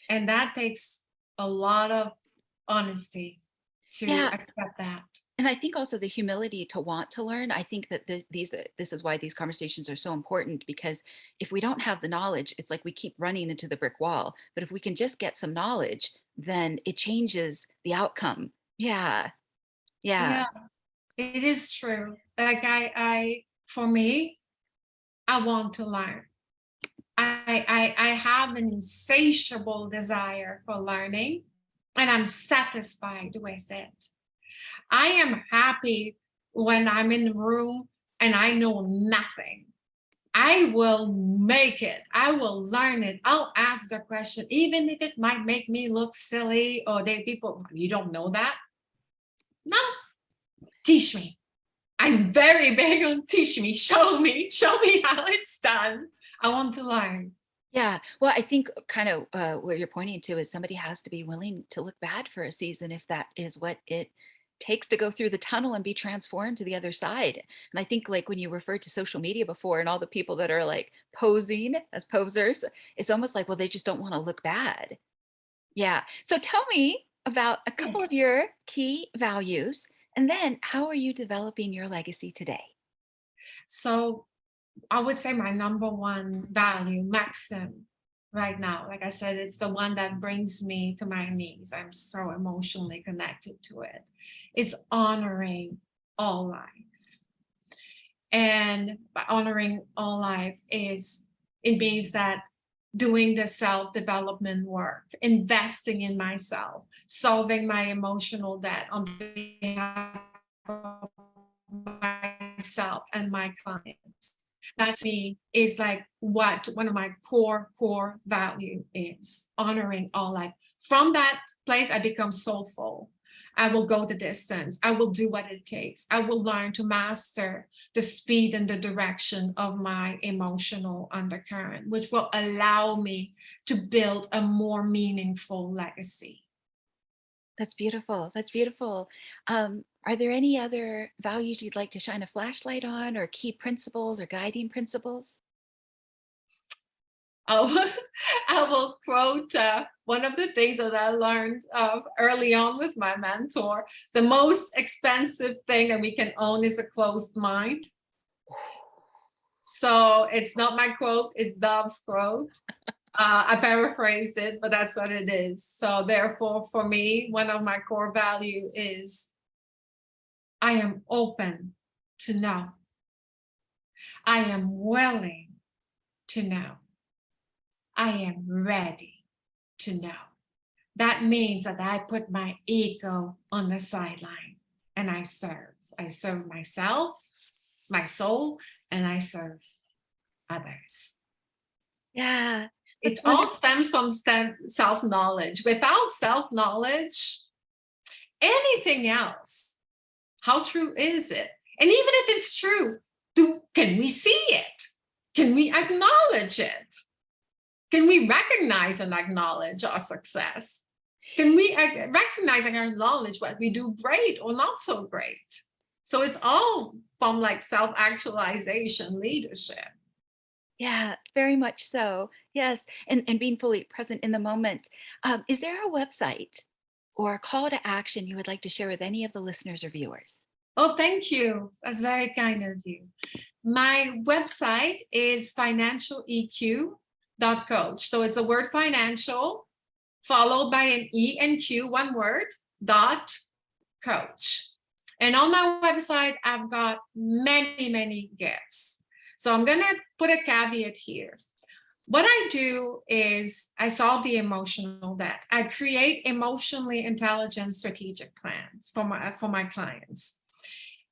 And that takes a lot of honesty to Yeah. accept that. And I think also the humility to want to learn. I think that this is why these conversations are so important, because if we don't have the knowledge, it's like we keep running into the brick wall. But if we can just get some knowledge, then it changes the outcome. Yeah. Yeah. Yeah, it is true. Like for me, I want to learn. I have an insatiable desire for learning, and I'm satisfied with it. I am happy when I'm in the room and I know nothing. I will make it. I will learn it. I'll ask the question, even if it might make me look silly or they people, you don't know that? No, teach me. I'm very big on teach me, show me how it's done. I want to learn. Yeah. Well, I think kind of what you're pointing to is somebody has to be willing to look bad for a season if that is what it takes to go through the tunnel and be transformed to the other side. And I think like when you referred to social media before and all the people that are like posing as posers, it's almost like, well, they just don't want to look bad. Yeah. So tell me about a couple Yes. of your key values, and then how are you developing your legacy today? So I would say my number one value, maxim, right now, like I said, it's the one that brings me to my knees. I'm so emotionally connected to it. It's honoring all life. And by honoring all life it means that doing the self-development work, investing in myself, solving my emotional debt on behalf of myself and my clients. That to me is like what one of my core value is, honoring all life. From that place, I become soulful. I will go the distance. I will do what it takes. I will learn to master the speed and the direction of my emotional undercurrent, which will allow me to build a more meaningful legacy. That's beautiful. That's beautiful. Are there any other values you'd like to shine a flashlight on, or key principles or guiding principles? I will, I will quote one of the things that I learned early on with my mentor. The most expensive thing that we can own is a closed mind. So it's not my quote, it's Dove's quote. I paraphrased it, but that's what it is. So therefore, for me, one of my core value is I am open to know. I am willing to know. I am ready to know. That means that I put my ego on the sideline and I serve. I serve myself, my soul, and I serve others. Yeah, It that's all wonderful. stems from self-knowledge. Without self-knowledge, anything else, how true is it? And even if it's true, can we see it? Can we acknowledge it? Can we recognize and acknowledge our success? Can we recognize and acknowledge what we do great or not so great? So it's all from like self-actualization leadership. Yeah, very much so. Yes, and being fully present in the moment. Is there a website or a call to action you would like to share with any of the listeners or viewers? Oh, thank you. That's very kind of you. My website is financialeq.coach. So it's the word financial followed by an E and Q, one word, dot coach. And on my website, I've got many gifts. So I'm going to put a caveat here. What I do is I solve the emotional debt. I create emotionally intelligent strategic plans for my clients.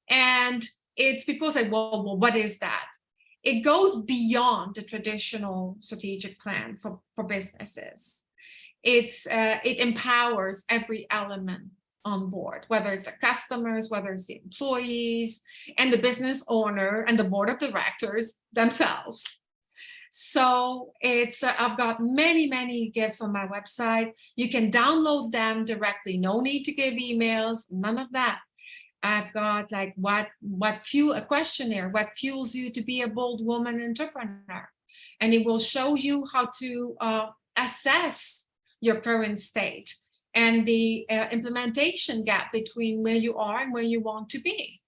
And it's people say, well, what is that? It goes beyond the traditional strategic plan for businesses. It empowers every element on board, whether it's the customers, whether it's the employees, and the business owner and the board of directors themselves. So it's I've got many gifts on my website. You can download them directly. No need to give emails, none of that. I've got like a questionnaire, what fuels you to be a bold woman entrepreneur. And it will show you how to assess your current state and the implementation gap between where you are and where you want to be.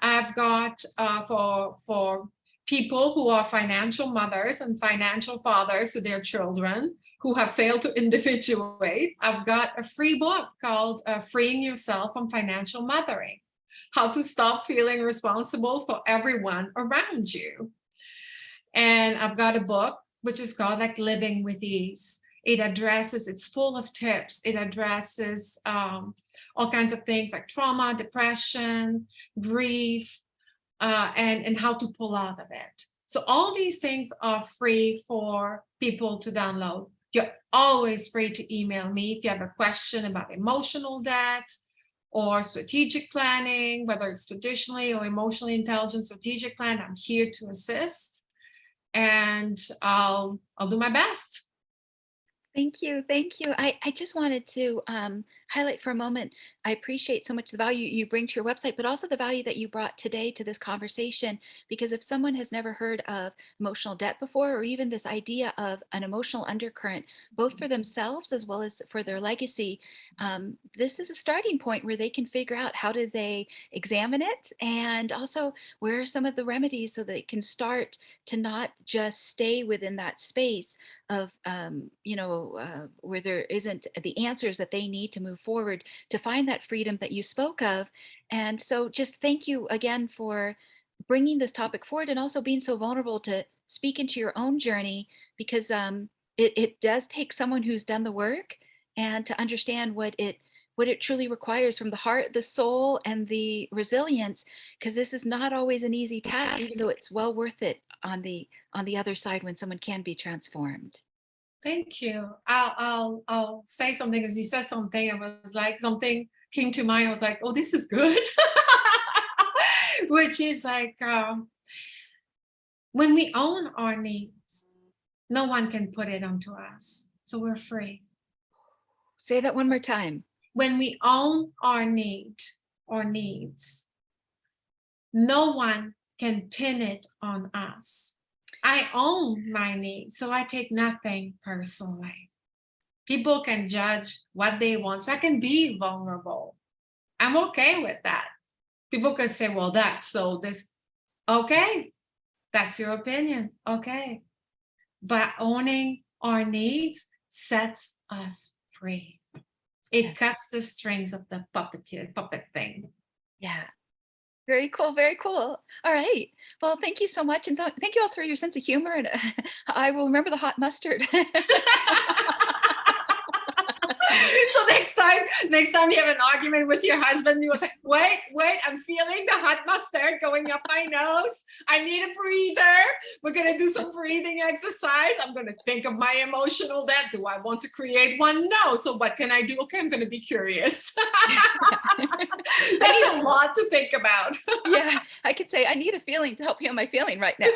I've got for people who are financial mothers and financial fathers to their children who have failed to individuate, I've got a free book called Freeing Yourself from Financial Mothering, how to stop feeling responsible for everyone around you. And I've got a book which is called like Living with Ease. It's full of tips. It addresses all kinds of things like trauma, depression, grief, and how to pull out of it. So all these things are free for people to download. You're always free to email me if you have a question about emotional debt or strategic planning, whether it's traditionally or emotionally intelligent strategic plan. I'm here to assist, and I'll do my best. Thank you. Thank you. I just wanted to highlight for a moment. I appreciate so much the value you bring to your website, but also the value that you brought today to this conversation. Because if someone has never heard of emotional debt before, or even this idea of an emotional undercurrent, both for themselves as well as for their legacy, this is a starting point where they can figure out how do they examine it, and also where are some of the remedies so they can start to not just stay within that space of where there isn't the answers that they need to move forward to find that freedom that you spoke of. And so just thank you again for bringing this topic forward, and also being so vulnerable to speak into your own journey, because it does take someone who's done the work and to understand what it truly requires from the heart, the soul, and the resilience, because this is not always an easy task, even though it's well worth it on the other side when someone can be transformed. Thank you. I'll say something because you said something. I was like, something came to mind. I was like, oh, this is good. Which is like, when we own our needs, no one can put it onto us. So we're free. Say that one more time. When we own our needs, no one can pin it on us. I own my needs, so I take nothing personally. People can judge what they want, so I can be vulnerable. I'm okay with that. People could say, well, that's so this. Okay, that's your opinion. Okay. But owning our needs sets us free. It Yes. cuts the strings of the puppet thing. Yeah. Very cool. Very cool. All right. Well, thank you so much. And thank you also for your sense of humor. And I will remember the hot mustard. So next time you have an argument with your husband, you will say, wait, I'm feeling the hot mustard going up my nose. I need a breather. We're going to do some breathing exercise. I'm going to think of my emotional debt. Do I want to create one? No. So what can I do? Okay, I'm going to be curious. That's a lot to think about. Yeah, I could say I need a feeling to help heal my feeling right now.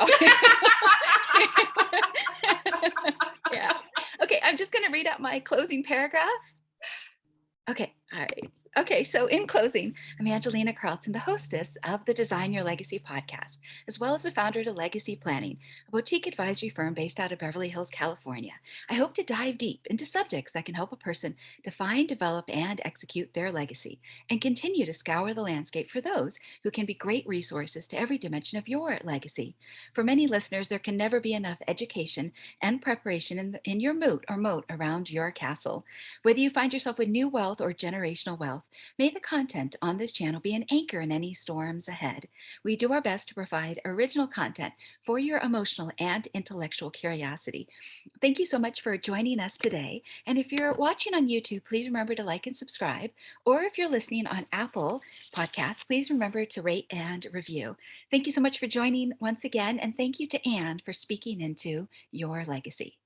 Yeah. Okay, I'm just going to read out my closing paragraph. Okay, all right. Okay, so in closing, I'm Angelina Carlton, the hostess of the Design Your Legacy podcast, as well as the founder of Legacy Planning, a boutique advisory firm based out of Beverly Hills, California. I hope to dive deep into subjects that can help a person define, develop, and execute their legacy, and continue to scour the landscape for those who can be great resources to every dimension of your legacy. For many listeners, there can never be enough education and preparation in your moat around your castle. Whether you find yourself with new wealth or generational wealth, may the content on this channel be an anchor in any storms ahead. We do our best to provide original content for your emotional and intellectual curiosity. Thank you so much for joining us today. And if you're watching on YouTube, please remember to like and subscribe. Or if you're listening on Apple Podcasts, please remember to rate and review. Thank you so much for joining once again. And thank you to Anne for speaking into your legacy.